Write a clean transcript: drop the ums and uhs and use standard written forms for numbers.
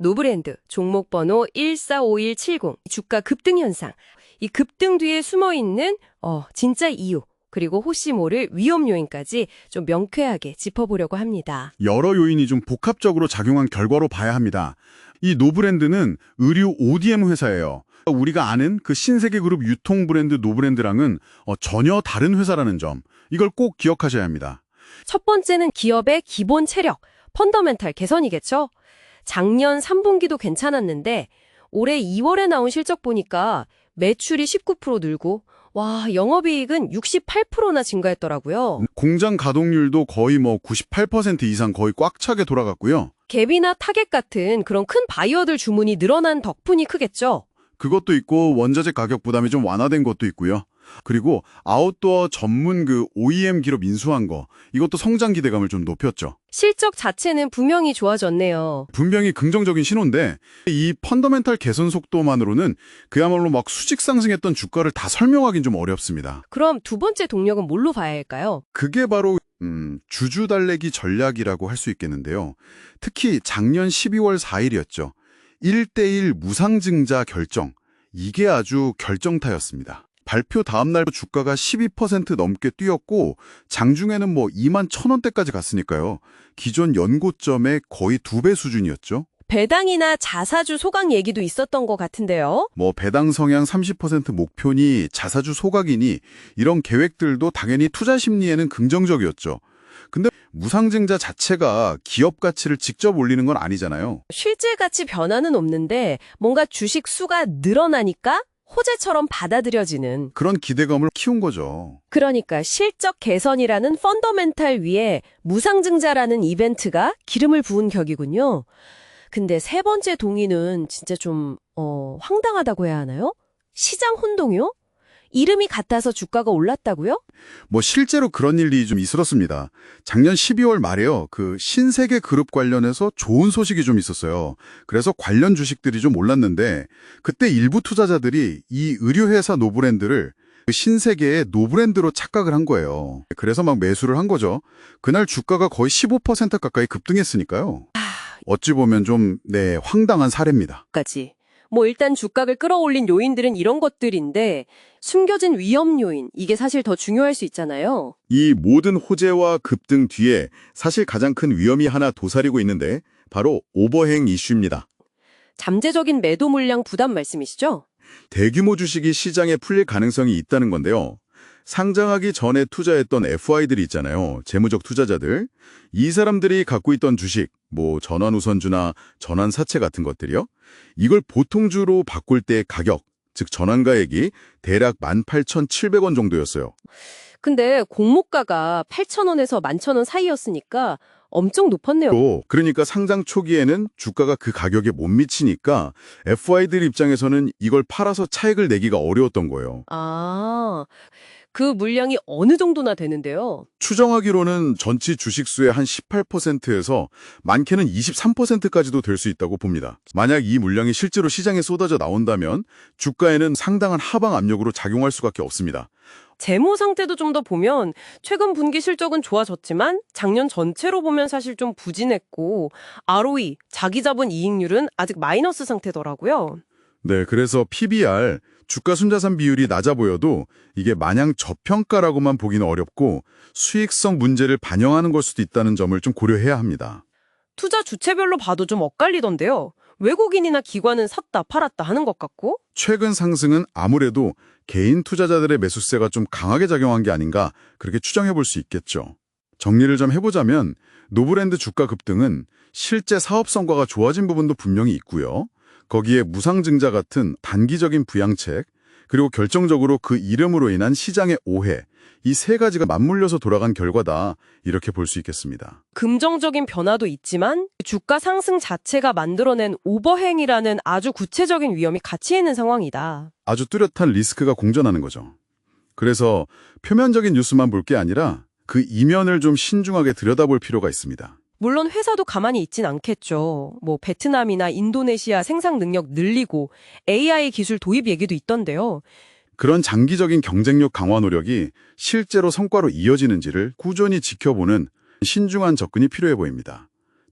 노브랜드, 종목번호 145170, 주가 급등 현상. 이 급등 뒤에 숨어있는 진짜 이유, 그리고 혹시 모를 위험 요인까지 좀 명쾌하게 짚어보려고 합니다. 여러 요인이 좀 복합적으로 작용한 결과로 봐야 합니다. 이 노브랜드는 의류 ODM 회사예요. 우리가 아는 그 신세계그룹 유통 브랜드 노브랜드랑은 전혀 다른 회사라는 점, 이걸 꼭 기억하셔야 합니다. 첫 번째는 기업의 기본 체력, 펀더멘탈 개선이겠죠? 작년 3분기도 괜찮았는데 올해 2월에 나온 실적 보니까 매출이 19% 늘고 영업이익은 68%나 증가했더라고요. 공장 가동률도 거의 98% 이상 거의 꽉 차게 돌아갔고요. 갭이나 타겟 같은 그런 큰 바이어들 주문이 늘어난 덕분이 크겠죠? 그것도 있고 원자재 가격 부담이 좀 완화된 것도 있고요. 그리고 아웃도어 전문 그 OEM 기업 인수한 거, 이것도 성장 기대감을 좀 높였죠. 실적 자체는 분명히 좋아졌네요. 분명히 긍정적인 신호인데 이 펀더멘탈 개선 속도만으로는 그야말로 막 수직 상승했던 주가를 다 설명하긴 좀 어렵습니다. 그럼 두 번째 동력은 뭘로 봐야 할까요? 그게 바로 주주 달래기 전략이라고 할 수 있겠는데요. 특히 작년 12월 4일이었죠. 1대1 무상증자 결정. 이게 아주 결정타였습니다. 발표 다음 날 주가가 12% 넘게 뛰었고 장중에는 21,000원대까지 갔으니까요. 기존 연고점의 거의 2배 수준이었죠. 배당이나 자사주 소각 얘기도 있었던 것 같은데요. 배당 성향 30% 목표니 자사주 소각이니 이런 계획들도 당연히 투자 심리에는 긍정적이었죠. 근데 무상증자 자체가 기업 가치를 직접 올리는 건 아니잖아요. 실제 가치 변화는 없는데 뭔가 주식 수가 늘어나니까 호재처럼 받아들여지는 그런 기대감을 키운 거죠. 그러니까 실적 개선이라는 펀더멘탈 위에 무상증자라는 이벤트가 기름을 부은 격이군요. 근데 세 번째 동의는 진짜 좀 황당하다고 해야 하나요? 시장 혼동요? 이름이 같아서 주가가 올랐다고요? 실제로 그런 일이 좀 있었습니다. 작년 12월 말에요. 그 신세계 그룹 관련해서 좋은 소식이 좀 있었어요. 그래서 관련 주식들이 좀 올랐는데 그때 일부 투자자들이 이 의류회사 노브랜드를 신세계의 노브랜드로 착각을 한 거예요. 그래서 막 매수를 한 거죠. 그날 주가가 거의 15% 가까이 급등했으니까요. 어찌 보면 좀 황당한 사례입니다. 까지. 일단 주가를 끌어올린 요인들은 이런 것들인데 숨겨진 위험 요인, 이게 사실 더 중요할 수 있잖아요. 이 모든 호재와 급등 뒤에 사실 가장 큰 위험이 하나 도사리고 있는데 바로 오버행 이슈입니다. 잠재적인 매도 물량 부담 말씀이시죠? 대규모 주식이 시장에 풀릴 가능성이 있다는 건데요. 상장하기 전에 투자했던 FI들이 있잖아요. 재무적 투자자들. 이 사람들이 갖고 있던 주식, 전환우선주나 전환사채 같은 것들이요. 이걸 보통주로 바꿀 때 가격, 즉 전환가액이 대략 18,700원 정도였어요. 근데 공모가가 8,000원에서 11,000원 사이였으니까 엄청 높았네요. 그러니까 상장 초기에는 주가가 그 가격에 못 미치니까 FI들 입장에서는 이걸 팔아서 차익을 내기가 어려웠던 거예요. 그 물량이 어느 정도나 되는데요? 추정하기로는 전체 주식수의 한 18%에서 많게는 23%까지도 될 수 있다고 봅니다. 만약 이 물량이 실제로 시장에 쏟아져 나온다면 주가에는 상당한 하방 압력으로 작용할 수밖에 없습니다. 재무 상태도 좀 더 보면 최근 분기 실적은 좋아졌지만 작년 전체로 보면 사실 좀 부진했고 ROE, 자기자본 이익률은 아직 마이너스 상태더라고요. 네, 그래서 PBR, 주가 순자산 비율이 낮아 보여도 이게 마냥 저평가라고만 보기는 어렵고 수익성 문제를 반영하는 걸 수도 있다는 점을 좀 고려해야 합니다. 투자 주체별로 봐도 좀 엇갈리던데요. 외국인이나 기관은 샀다 팔았다 하는 것 같고 최근 상승은 아무래도 개인 투자자들의 매수세가 좀 강하게 작용한 게 아닌가 그렇게 추정해 볼 수 있겠죠. 정리를 좀 해보자면 노브랜드 주가 급등은 실제 사업 성과가 좋아진 부분도 분명히 있고요. 거기에 무상증자 같은 단기적인 부양책, 그리고 결정적으로 그 이름으로 인한 시장의 오해, 이 세 가지가 맞물려서 돌아간 결과다 이렇게 볼 수 있겠습니다. 긍정적인 변화도 있지만 주가 상승 자체가 만들어낸 오버행이라는 아주 구체적인 위험이 같이 있는 상황이다. 아주 뚜렷한 리스크가 공존하는 거죠. 그래서 표면적인 뉴스만 볼 게 아니라 그 이면을 좀 신중하게 들여다볼 필요가 있습니다. 물론 회사도 가만히 있진 않겠죠. 베트남이나 인도네시아 생산 능력 늘리고 AI 기술 도입 얘기도 있던데요. 그런 장기적인 경쟁력 강화 노력이 실제로 성과로 이어지는지를 꾸준히 지켜보는 신중한 접근이 필요해 보입니다.